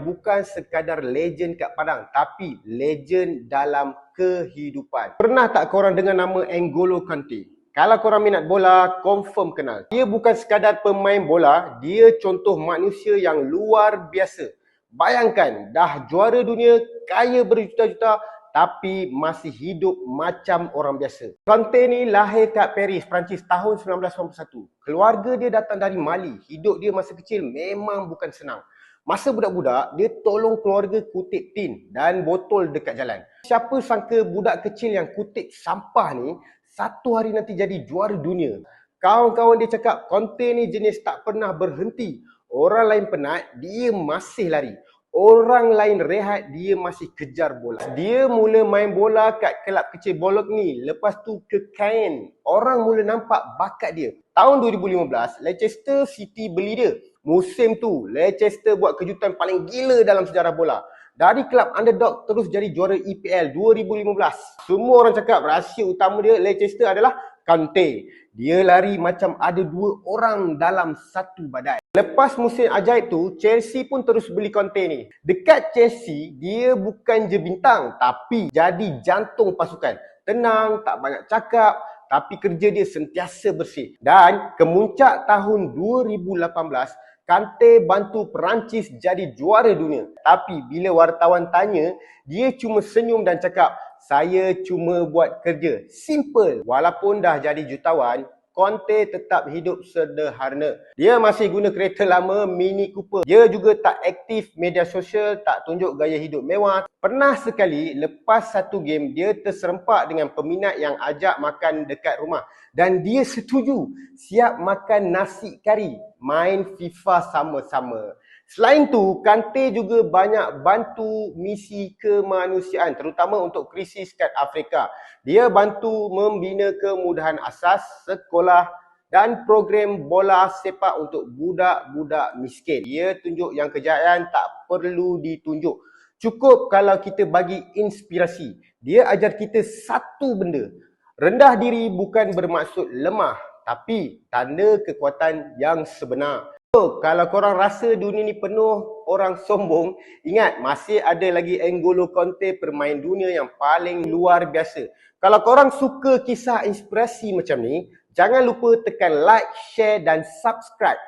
Bukan sekadar legend kat padang, tapi legend dalam kehidupan. Pernah tak korang dengar nama N'Golo Kante? Kalau korang minat bola, confirm kenal. Dia bukan sekadar pemain bola, dia contoh manusia yang luar biasa. Bayangkan, dah juara dunia, kaya berjuta-juta, tapi masih hidup macam orang biasa. Kante ni lahir kat Paris, Perancis tahun 1991. Keluarga dia datang dari Mali. Hidup dia masa kecil memang bukan senang. Masa budak-budak, dia tolong keluarga kutip tin dan botol dekat jalan. Siapa sangka budak kecil yang kutip sampah ni, satu hari nanti jadi juara dunia. Kawan-kawan dia cakap, Kante ni jenis tak pernah berhenti. Orang lain penat, dia masih lari. Orang lain rehat, dia masih kejar bola. Dia mula main bola kat kelab kecil Bologna. Lepas tu ke Caen. Orang mula nampak bakat dia. Tahun 2015, Leicester City beli dia. Musim tu, Leicester buat kejutan paling gila dalam sejarah bola. Dari kelab underdog terus jadi juara EPL 2015. Semua orang cakap rahsia utama dia Leicester adalah Kante. Dia lari macam ada dua orang dalam satu badai. Lepas musim ajaib tu, Chelsea pun terus beli Kante ni. Dekat Chelsea, dia bukan je bintang, tapi jadi jantung pasukan. Tenang, tak banyak cakap, tapi kerja dia sentiasa bersih. Dan kemuncak tahun 2018, Kante bantu Perancis jadi juara dunia. Tapi bila wartawan tanya, dia cuma senyum dan cakap, saya cuma buat kerja. Simple. Walaupun dah jadi jutawan, Kante tetap hidup sederhana. Dia masih guna kereta lama Mini Cooper. Dia juga tak aktif media sosial, tak tunjuk gaya hidup mewah. Pernah sekali lepas satu game, dia terserempak dengan peminat yang ajak makan dekat rumah. Dan dia setuju, siap makan nasi kari, main FIFA sama-sama. Selain tu, Kante juga banyak bantu misi kemanusiaan, terutama untuk krisis kat Afrika. Dia bantu membina kemudahan asas, sekolah dan program bola sepak untuk budak-budak miskin. Dia tunjuk yang kejayaan tak perlu ditunjuk. Cukup kalau kita bagi inspirasi. Dia ajar kita satu benda. Rendah diri bukan bermaksud lemah, tapi tanda kekuatan yang sebenar. So, kalau korang rasa dunia ni penuh orang sombong, ingat masih ada lagi N'Golo Kante, pemain dunia yang paling luar biasa. Kalau korang suka kisah inspirasi macam ni, jangan lupa tekan like, share dan subscribe.